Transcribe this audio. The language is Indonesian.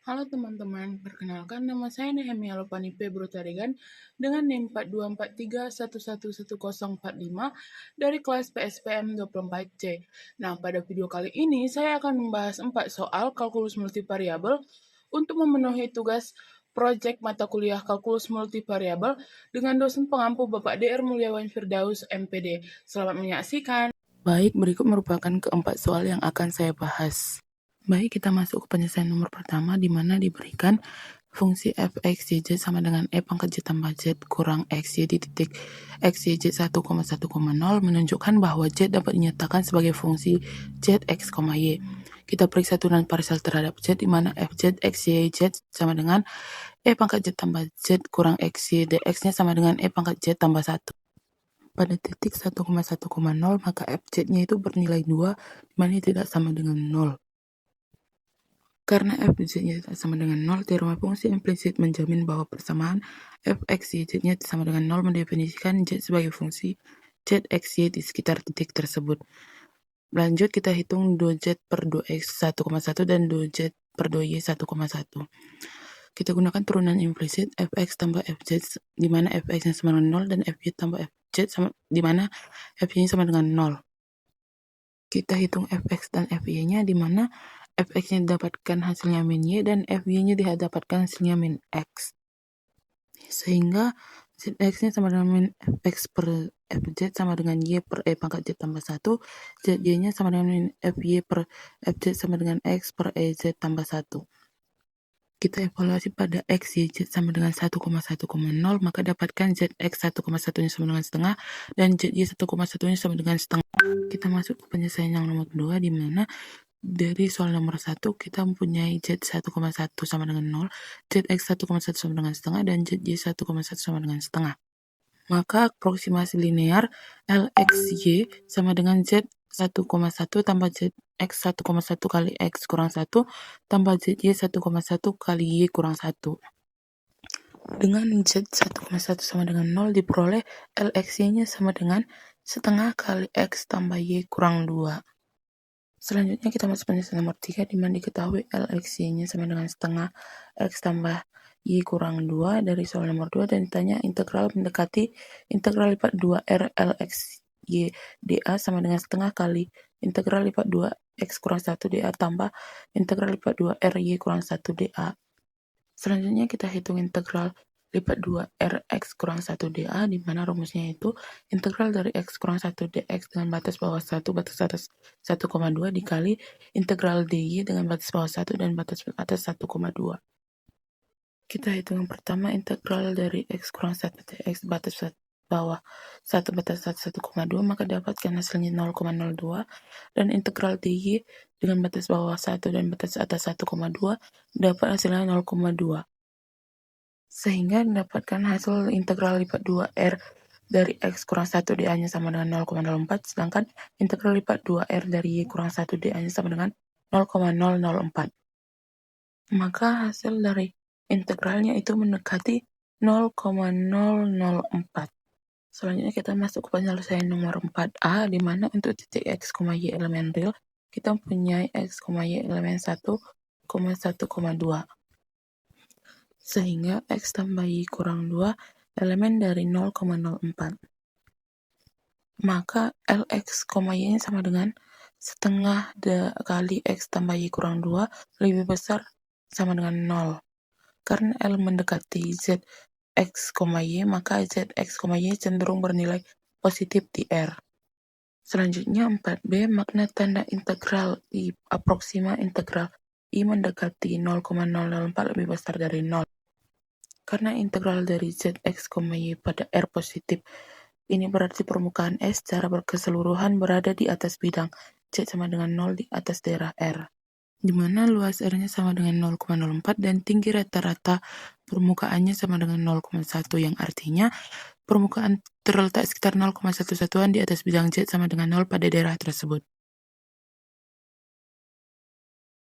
Halo teman-teman, perkenalkan nama saya Nehemia Lopani Febru Taregan dengan NIM 4243111045 dari kelas PSPM 24C. Nah, pada video kali ini saya akan membahas 4 soal kalkulus multivariabel untuk memenuhi tugas proyek mata kuliah kalkulus multivariabel dengan dosen pengampu Bapak DR Mulyawan Firdaus, MPD. Selamat menyaksikan. Baik, berikut merupakan keempat soal yang akan saya bahas. Baik, kita masuk ke penyelesaian nomor pertama, di mana diberikan fungsi f(x, y, z) sama dengan e pangkat z tambah z kurang x, y di titik x, y, z 1,1,0 menunjukkan bahwa z dapat dinyatakan sebagai fungsi z, x, y. Kita periksa turunan parsial terhadap z, di mana fz, x, y, z sama dengan e pangkat z tambah z kurang x, y, dx-nya sama dengan e pangkat z tambah 1. Pada titik 1,1,0, maka fz-nya itu bernilai 2, di mana tidak sama dengan 0. Karena f(z)nya tidak sama dengan 0, teorema fungsi implisit menjamin bahwa persamaan f(x, y, z)-nya sama dengan 0 mendefinisikan z sebagai fungsi z, x, y di sekitar titik tersebut. Lanjut, kita hitung 2z per 2x 1,1 dan 2z per 2y 1,1. Kita gunakan turunan implisit fx tambah fz, di mana fx-nya sama dengan 0, dan fy tambah fz, di mana fy-nya sama dengan 0. Kita hitung fx dan fy-nya, di mana fx-nya didapatkan hasilnya min y dan fy-nya didapatkan hasilnya min x. Sehingga zx-nya sama dengan min fx per fz sama dengan y per e pangkat z tambah 1, zy-nya sama dengan min fy per fz sama dengan x per ez tambah 1. Kita evaluasi pada x, y, z sama dengan 1,1,0, maka dapatkan zx 1,1-nya sama dengan setengah dan zy 1,1-nya sama dengan setengah. Kita masuk ke penyelesaian yang nomor 2, di mana dari soal nomor 1 kita mempunyai z 1,1 sama dengan 0, zx 1,1 sama dengan setengah, dan zy 1,1 sama dengan setengah. Maka aproksimasi linear LXY sama dengan z 1,1 tambah zx 1,1 kali x kurang 1 tambah zy 1,1 kali y kurang 1. Dengan z 1,1 sama dengan 0 diperoleh LXY-nya sama dengan setengah kali x tambah y kurang 2. Selanjutnya kita masuk penyelesaian nomor 3, di mana diketahui LXY-nya sama dengan setengah x tambah y kurang 2 dari soal nomor 2, dan ditanya integral mendekati integral lipat 2R LXY dA sama dengan setengah kali integral lipat 2x kurang 1 dA tambah integral lipat 2R y kurang 1 dA. Selanjutnya kita hitung integral lipat 2 Rx kurang 1 dA, di mana rumusnya itu integral dari x kurang 1 dx dengan batas bawah 1, batas atas 1,2 dikali integral dy dengan batas bawah 1 dan batas atas 1,2. Kita hitung yang pertama, integral dari x kurang 1 dx batas bawah 1 batas atas 1,2, maka dapatkan hasilnya 0,02, dan integral dy dengan batas bawah 1 dan batas atas 1,2 dapat hasilnya 0,2. Sehingga mendapatkan hasil integral lipat 2R dari x kurang 1 dA-nya sama dengan 0,04, sedangkan integral lipat 2R dari y kurang 1 dA-nya sama dengan 0,004. Maka hasil dari integralnya itu mendekati 0,004. Selanjutnya kita masuk ke penyelesaian nomor 4A, di mana untuk titik x, y elemen real, kita mempunyai x, y elemen 1,1,2. Sehingga x tambah y kurang 2 elemen dari 0,04. Maka Lx, y-nya sama dengan setengah kali x tambah y kurang 2 lebih besar sama dengan 0. Karena L mendekati z, x, y, maka z, x, y cenderung bernilai positif di R. Selanjutnya 4B, makna tanda integral di aproksima integral I mendekati 0,004 lebih besar dari 0. Karena integral dari z, x, y pada R positif, ini berarti permukaan S secara berkeseluruhan berada di atas bidang Z sama dengan 0 di atas daerah R, di mana luas R-nya sama dengan 0,04 dan tinggi rata-rata permukaannya sama dengan 0,1, yang artinya permukaan terletak sekitar 0,1 satuan di atas bidang Z sama dengan 0 pada daerah tersebut.